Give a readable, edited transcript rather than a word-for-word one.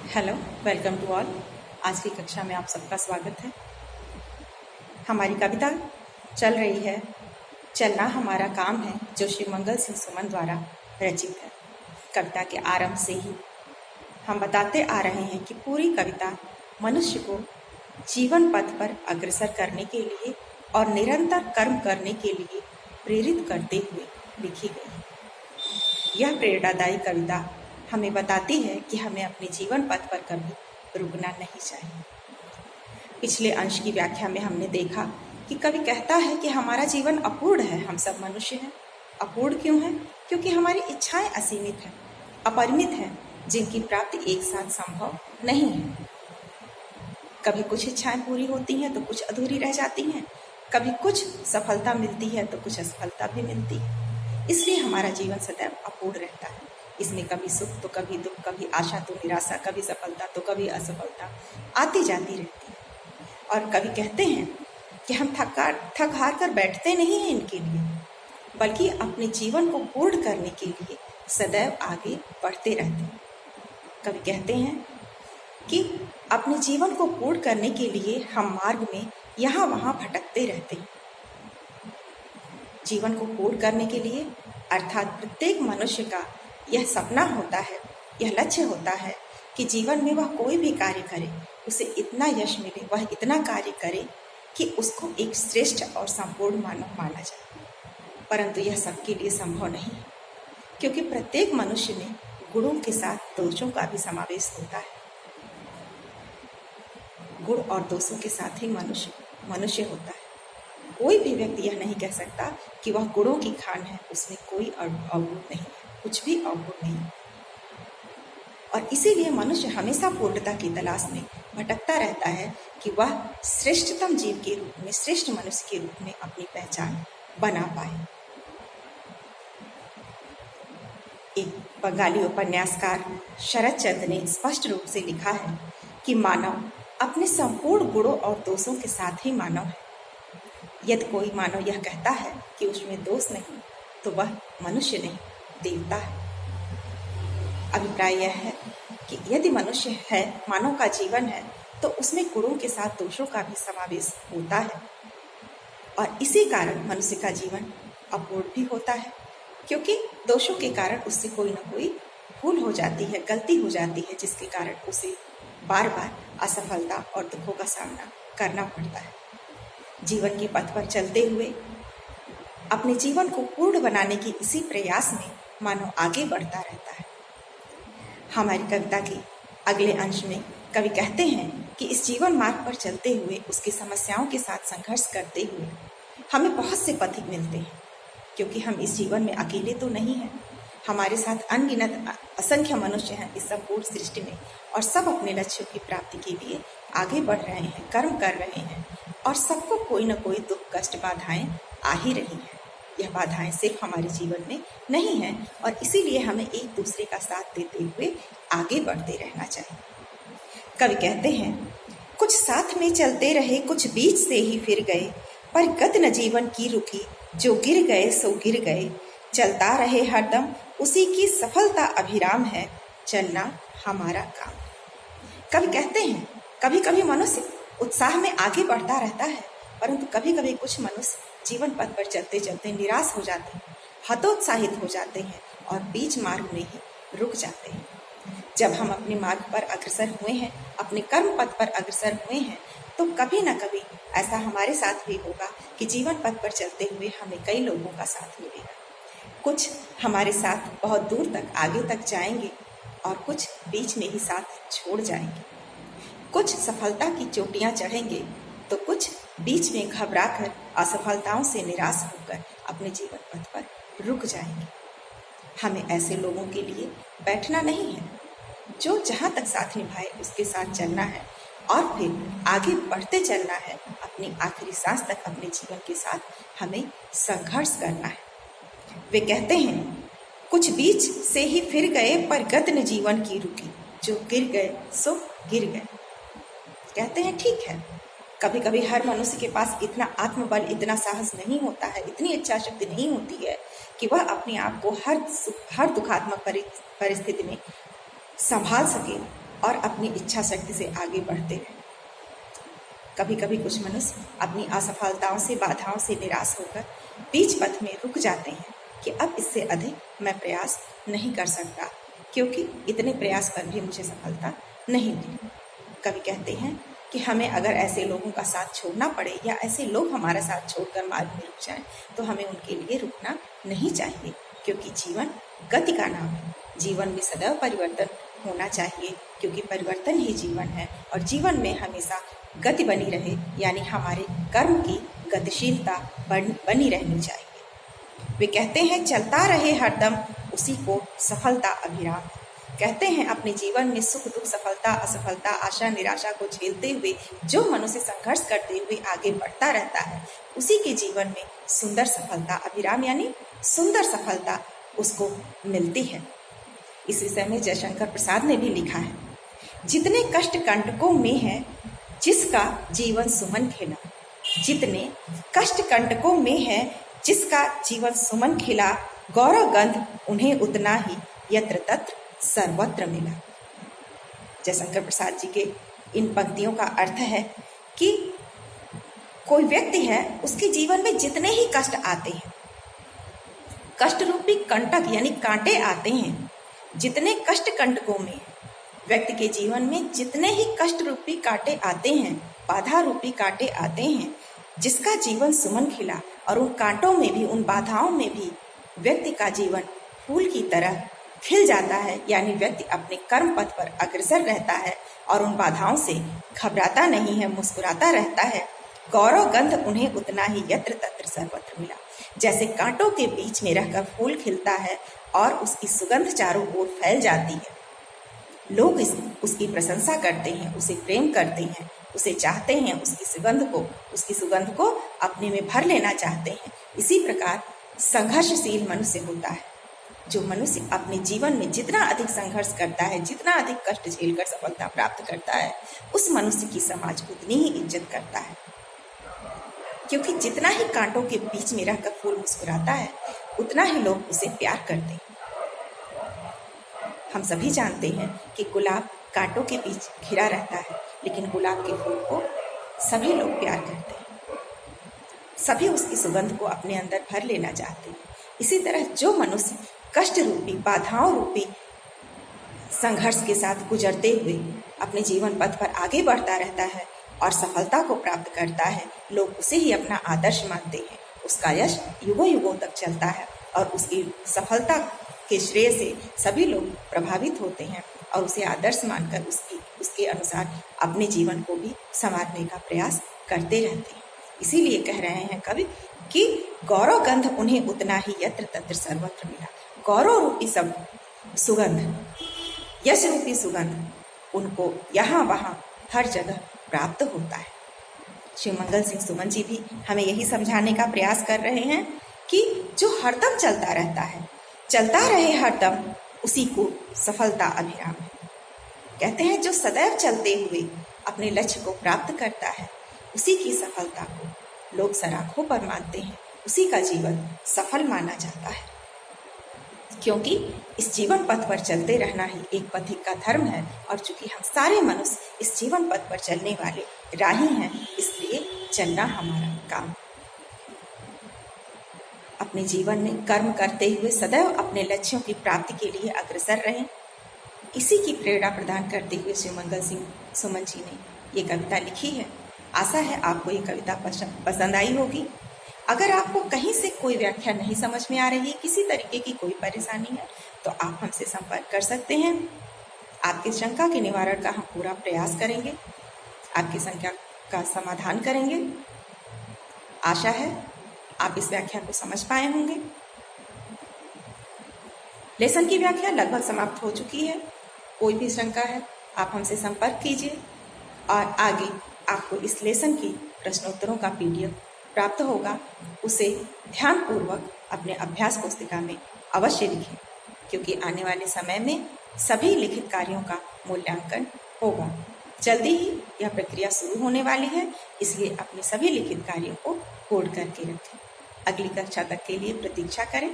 Hello, welcome to all. आज की कक्षा में आप सबका स्वागत है। हमारी कविता चल रही है चलना हमारा काम है, जो श्री मंगल सिंह सुमन द्वारा रचित है। कविता के आरंभ से ही हम बताते आ रहे हैं कि पूरी कविता मनुष्य को जीवन पथ पर अग्रसर करने के लिए और निरंतर कर्म करने के लिए प्रेरित करते हुए लिखी गई है। यह प्रेरणादायी कविता हमें बताती है कि हमें अपने जीवन पथ पर कभी रुकना नहीं चाहिए। पिछले अंश की व्याख्या में हमने देखा कि कवि कहता है कि हमारा जीवन अपूर्ण है, हम सब मनुष्य हैं। अपूर्ण क्यों है? क्योंकि हमारी इच्छाएं असीमित हैं, अपरिमित हैं, जिनकी प्राप्ति एक साथ संभव नहीं है। कभी कुछ इच्छाएं पूरी होती हैं तो कुछ अधूरी रह जाती हैं, कभी कुछ सफलता मिलती है तो कुछ असफलता भी मिलती है। इसलिए हमारा जीवन सदैव अपूर्ण रहता है। इसमें कभी सुख तो कभी दुख, कभी आशा तो निराशा, कभी सफलता तो कभी असफलता आती जाती रहती है। और कवि कहते हैं कि हम थक हार कर बैठते नहीं हैं इनके लिए, बल्कि अपने जीवन को पूर्ण करने के लिए सदैव आगे बढ़ते रहते हैं। कवि कहते हैं कि अपने जीवन को पूर्ण करने के लिए हम मार्ग में यहाँ वहाँ भटकते रहते हैं। जीवन को पूर्ण करने के लिए अर्थात प्रत्येक मनुष्य का यह सपना होता है, यह लक्ष्य होता है कि जीवन में वह कोई भी कार्य करे, उसे इतना यश मिले, वह इतना कार्य करे कि उसको एक श्रेष्ठ और संपूर्ण मानव माना जाए। परंतु यह सबके लिए संभव नहीं है, क्योंकि प्रत्येक मनुष्य में गुणों के साथ दोषों का भी समावेश होता है। गुण और दोषों के साथ ही मनुष्य होता है। कोई भी व्यक्ति यह नहीं कह सकता कि वह गुणों की खान है, उसमें कोई अवगुण नहीं है, कुछ भी अवगुण नहीं। और इसीलिए मनुष्य हमेशा पूर्णता की तलाश में भटकता रहता है कि वह श्रेष्ठतम जीव के रूप में, श्रेष्ठ मनुष्य के रूप में अपनी पहचान बना पाए। एक बंगाली उपन्यासकार शरद चंद्र ने स्पष्ट रूप से लिखा है कि मानव अपने संपूर्ण गुणों और दोषों के साथ ही मानव है। यदि कोई मानव यह कहता है कि उसमें दोष नहीं, तो वह मनुष्य नहीं, देवता है। अभिप्राय यह है कि यदि मनुष्य है, मानव का जीवन है, तो उसमें गुणों के साथ दोषों का भी समावेश होता है। और इसी कारण मनुष्य का जीवन अपूर्ण भी होता है, क्योंकि दोषों के कारण उससे कोई न कोई भूल हो जाती है, गलती हो जाती है, जिसके कारण उसे बार बार असफलता और दुखों का सामना करना पड़ता है। जीवन के पथ पर चलते हुए अपने जीवन को पूर्ण बनाने की इसी प्रयास में मानव आगे बढ़ता रहता है। हमारी कविता के अगले अंश में कवि कहते हैं कि इस जीवन मार्ग पर चलते हुए, उसकी समस्याओं के साथ संघर्ष करते हुए हमें बहुत से पथिक मिलते हैं, क्योंकि हम इस जीवन में अकेले तो नहीं हैं। हमारे साथ अनगिनत असंख्य मनुष्य हैं इस संपूर्ण सृष्टि में, और सब अपने लक्ष्यों की प्राप्ति के लिए आगे बढ़ रहे हैं, कर्म कर रहे हैं, और सबको कोई न कोई दुख, कष्ट, बाधाएं आ ही रही हैं। यह बाधाएं सिर्फ हमारे जीवन में नहीं हैं, और इसीलिए हमें एक दूसरे का साथ देते हुए आगे बढ़ते रहना चाहिए। कवि कहते हैं, कुछ साथ में चलते रहे, कुछ बीच से ही फिर गए, पर गत न जीवन की रुकी, जो गिर गए सो गिर गए। चलता रहे हरदम, उसी की सफलता अभिराम है, चलना हमारा काम। कवि कहते हैं, कभी कभी मनुष्य उत्साह में आगे बढ़ता रहता है, परंतु कभी कभी कुछ मनुष्य जीवन पथ पर चलते चलते निराश हो जाते हैं, हतोत्साहित हो जाते हैं और बीच मार्ग में ही रुक जाते हैं। जब हम अपने मार्ग पर अग्रसर हुए हैं, अपने कर्म पथ पर अग्रसर हुए हैं, तो कभी न कभी ऐसा हमारे साथ भी होगा कि जीवन पथ पर चलते हुए हमें कई लोगों का साथ मिलेगा। कुछ हमारे साथ बहुत दूर तक, आगे तक जाएंगे, और कुछ बीच में ही साथ छोड़ जाएंगे। कुछ सफलता की चोटियां चढ़ेंगे, तो कुछ बीच में घबराकर असफलताओं से निराश होकर अपने जीवन पथ पर रुक जाएंगे। हमें ऐसे लोगों के लिए बैठना नहीं है। जो जहां तक साथ निभाए उसके साथ चलना है, और फिर आगे बढ़ते चलना है। अपनी आखिरी सांस तक अपने जीवन के साथ हमें संघर्ष करना है। वे कहते हैं, कुछ बीच से ही फिर गए, पर गत न जीवन की रुकी, जो गिर गए सो गिर गए। कहते हैं, ठीक है, कभी कभी हर मनुष्य के पास इतना आत्मबल, इतना साहस नहीं होता है, इतनी इच्छा शक्ति नहीं होती है कि वह अपने आप को हर दुखात्मक परिस्थिति में संभाल सके और अपनी इच्छा शक्ति से आगे बढ़ते रहें। कभी कभी कुछ मनुष्य अपनी असफलताओं से, बाधाओं से निराश होकर बीच पथ में रुक जाते हैं कि अब इससे अधिक मैं प्रयास नहीं कर सकता, क्योंकि इतने प्रयास पर भी मुझे सफलता नहीं मिली। कभी कहते हैं कि हमें अगर ऐसे लोगों का साथ छोड़ना पड़े या ऐसे लोग हमारा साथ छोड़कर मार्ग में रुक जाएं, तो हमें उनके लिए रुकना नहीं चाहिए, क्योंकि जीवन गति का नाम है। जीवन में सदैव परिवर्तन होना चाहिए, क्योंकि परिवर्तन ही जीवन है और जीवन में हमेशा गति बनी रहे, यानी हमारे कर्म की गतिशीलता बनी रहनी चाहिए। वे कहते हैं चलता रहे हरदम उसी को सफलता अभिराम। कहते हैं अपने जीवन में सुख दुख, सफलता असफलता, आशा निराशा को झेलते हुए जो मनुष्य संघर्ष करते हुए आगे बढ़ता रहता है, उसी के जीवन में सुंदर सफलता अभिराम यानी सुंदर सफलता उसको मिलती है। इस विषय में जयशंकर प्रसाद ने भी लिखा है, जितने कष्ट कंटकों में है जिसका जीवन सुमन खिला, जितने कष्ट कंटकों में है जिसका जीवन सुमन खिला, गौरव गंध उन्हें उतना ही यत्र तत्र सर्वत्र मिला। जयशंकर प्रसाद जी के इन पंक्तियों का अर्थ है कि कोई व्यक्ति है, उसके जीवन में जितने ही कष्ट आते हैं, कष्ट रूपी कंटक यानी कांटे आते हैं, जितने कष्ट कंटकों में व्यक्ति के जीवन में जितने ही कष्ट रूपी कांटे आते हैं, बाधा रूपी कांटे आते हैं, जिसका जीवन सुमन खिला, और उन कांटों में भी, उन बाधाओं में भी व्यक्ति का जीवन फूल की तरह खिल जाता है, यानी व्यक्ति अपने कर्म पथ पर अग्रसर रहता है और उन बाधाओं से घबराता नहीं है, मुस्कुराता रहता है। गौरव गंध उन्हें उतना ही यत्र तत्र सर्वत्र मिला। जैसे कांटों के बीच में रहकर फूल खिलता है और उसकी सुगंध चारों ओर फैल जाती है, लोग उसकी प्रशंसा करते हैं, उसे प्रेम करते हैं, उसे चाहते हैं, उसकी सुगंध को अपने में भर लेना चाहते हैं। इसी प्रकार संघर्षशील मनुष्य होता है। जो मनुष्य अपने जीवन में जितना अधिक संघर्ष करता है, जितना अधिक कष्ट झेलकर सफलता प्राप्त करता है, उस मनुष्य की समाज उतनी ही इज्जत करता है, क्योंकि जितना ही कांटों के बीच में रहकर फूल मुस्कुराता है, उतना ही लोग उसे प्यार करते हैं। हम सभी जानते हैं कि गुलाब कांटों के बीच घिरा रहता है, लेकिन गुलाब के फूल को सभी लोग प्यार करते हैं, सभी उसकी सुगंध को अपने अंदर भर लेना चाहते हैं। इसी तरह जो मनुष्य कष्ट रूपी, बाधाओं रूपी संघर्ष के साथ गुजरते हुए अपने जीवन पथ पर आगे बढ़ता रहता है और सफलता को प्राप्त करता है, लोग उसे ही अपना आदर्श मानते हैं। उसका यश युगों युगों तक चलता है और उसकी सफलता के श्रेय से सभी लोग प्रभावित होते हैं और उसे आदर्श मानकर उसके अनुसार अपने जीवन को भी संवारने का प्रयास करते रहते हैं। इसीलिए कह रहे हैं कवि कि गौरव गंध उन्हें उतना ही यत्र तत्र सर्वत्र मिला। गौरव रूपी सब सुगंध, यश रूपी सुगंध उनको यहाँ वहाँ हर जगह प्राप्त होता है। श्री मंगल सिंह सुमन जी भी हमें यही समझाने का प्रयास कर रहे हैं कि जो हरदम चलता रहता है, चलता रहे हरदम उसी को सफलता अभिराम है। कहते हैं जो सदैव चलते हुए अपने लक्ष्य को प्राप्त करता है, उसी की सफलता को लोग सराखों पर मानते हैं, उसी का जीवन सफल माना जाता है। क्योंकि इस जीवन पथ पर चलते रहना ही एक पथिक का धर्म है, और चूंकि हम सारे मनुष्य इस जीवन पथ पर चलने वाले राही हैं, इसलिए चलना हमारा काम। अपने जीवन में कर्म करते हुए सदैव अपने लक्ष्यों की प्राप्ति के लिए अग्रसर रहें, इसी की प्रेरणा प्रदान करते हुए श्री मंगल सिंह सुमन जी ने ये कविता लिखी है। आशा है आपको ये कविता पसंद आई होगी। अगर आपको कहीं से कोई व्याख्या नहीं समझ में आ रही है, किसी तरीके की कोई परेशानी है, तो आप हमसे संपर्क कर सकते हैं। आपकी शंका के निवारण का हम पूरा प्रयास करेंगे, आपकी शंका का समाधान करेंगे। आशा है आप इस व्याख्या को समझ पाए होंगे। लेसन की व्याख्या लगभग समाप्त हो चुकी है। कोई भी शंका है आप हमसे संपर्क कीजिए, और आगे आपको इस लेसन की प्रश्नोत्तरों का PDF प्राप्त होगा। उसे ध्यानपूर्वक अपने अभ्यास पुस्तिका में अवश्य लिखें, क्योंकि आने वाले समय में सभी लिखित कार्यों का मूल्यांकन होगा। जल्दी ही यह प्रक्रिया शुरू होने वाली है, इसलिए अपने सभी लिखित कार्यों को होल्ड करके रखें। अगली कक्षा तक के लिए प्रतीक्षा करें।